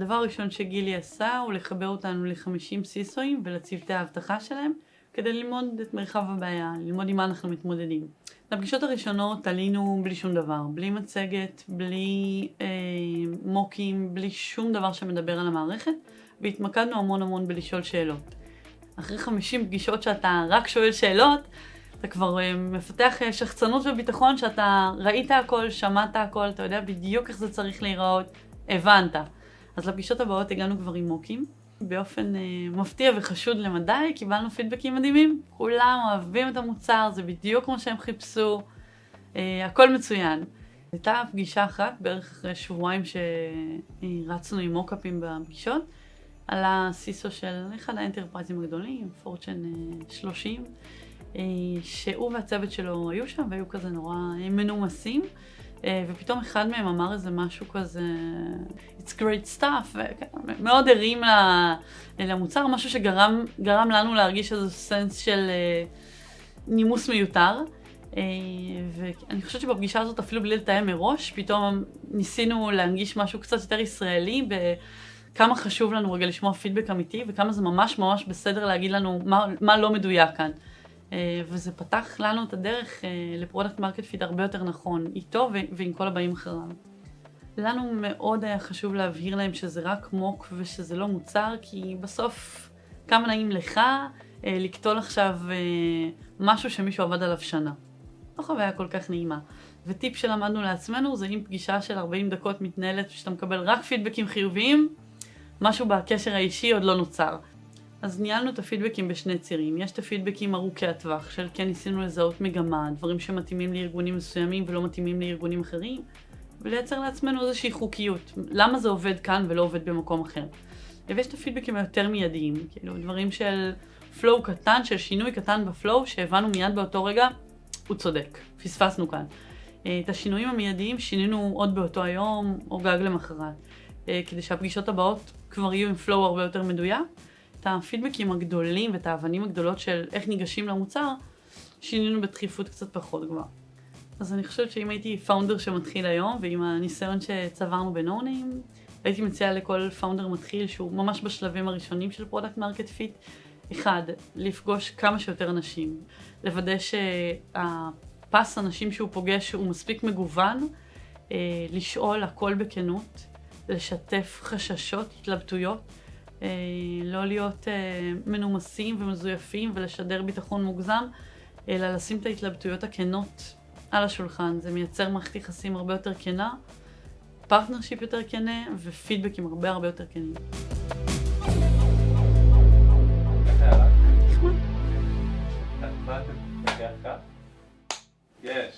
הדבר הראשון שגילי עשה הוא לחבר אותנו ל50 סיסויים ולצוותי האבטחה שלהם כדי ללמוד את מרחב הבעיה, ללמוד עם מה אנחנו מתמודדים. לפגישות הראשונות עלינו בלי שום דבר, בלי מצגת, בלי מוקים, בלי שום דבר שמדבר על המערכת, והתמקדנו המון בלשאול שאלות. אחרי 50 פגישות שאתה רק שואל שאלות, אתה כבר מפתח שחצנות וביטחון שאתה ראית הכל, שמעת הכל, אתה יודע בדיוק איך זה צריך להיראות, הבנת. אז לפגישות הבאות הגענו כבר עם מוקים. באופן מפתיע וחשוד למדי, קיבלנו פידבקים מדהימים. כולם אוהבים את המוצר, זה בדיוק כמו שהם חיפשו. הכל מצוין. הייתה פגישה אחת, בערך אחרי שבועיים שרצנו עם מוקאפים בפגישות, על הסיסו של אחד האנטרפרייזים הגדולים, פורצ'ן 30, שהוא והצוות שלו היו שם והיו כזה נורא מנומסים. ופתאום אחד מהם אמר איזה משהו כזה, it's great stuff, מאוד הרים למוצר, משהו שגרם לנו להרגיש איזה סנס של נימוס מיותר. ואני חושבת שבפגישה הזאת אפילו בלי לתאם מראש, פתאום ניסינו להנגיש משהו קצת יותר ישראלי, בכמה חשוב לנו רגע לשמוע פידבק אמיתי, וכמה זה ממש בסדר להגיד לנו מה לא מדויק כאן. וזה פתח לנו את הדרך לפרודקט מרקט פיט הרבה יותר נכון, איתו ועם כל הבאים אחריו. לנו מאוד היה חשוב להבהיר להם שזה רק מוק ושזה לא מוצר, כי בסוף כמה נעים לך לקטול עכשיו משהו שמישהו עבד עליו שנה. לא חוויה כל כך נעימה. וטיפ שלמדנו לעצמנו זה אם פגישה של 40 דקות מתנהלת ושאתה מקבל רק פידבקים חיוביים, משהו בקשר האישי עוד לא נוצר. אז ניהלנו את הפידבקים בשני צירים. יש את הפידבקים ארוכי הטווח של כן ניסינו לזהות מגמה, דברים שמתאימים לארגונים מסוימים ולא מתאימים לארגונים אחרים, ולייצר לעצמנו איזושהי חוקיות. למה זה עובד כאן ולא עובד במקום אחר? ויש את הפידבקים היותר מיידיים, כאילו דברים של פלואו קטן, של שינוי קטן בפלואו, שהבנו מיד באותו רגע, הוא צודק, פספסנו כאן. את השינויים המיידיים שינינו עוד באותו היום או גג למחרת, כדי שהפגישות הבאות כבר יהיו עם פלואו הרבה יותר מדויק. את הפידבקים הגדולים ואת האבנים הגדולות של איך ניגשים למוצר, שינינו בדחיפות קצת פחות גבוהה. אז אני חושבת שאם הייתי פאונדר שמתחיל היום, ועם הניסיון שצברנו בנו-נים, הייתי מציעה לכל פאונדר מתחיל שהוא ממש בשלבים הראשונים של פרודקט מרקט פיט. אחד, לפגוש כמה שיותר אנשים, לוודא שהפס אנשים שהוא פוגש הוא מספיק מגוון, לשאול הכל בכנות, לשתף חששות, התלבטויות, לא להיות מנומסים ומזויפים ולשדר ביטחון מוגזם, אלא לשים את ההתלבטויות הכנות על השולחן. זה מייצר מערכת יחסים הרבה יותר כנה, פרטנרשיפ יותר כנה ופידבקים הרבה יותר כנים. יש.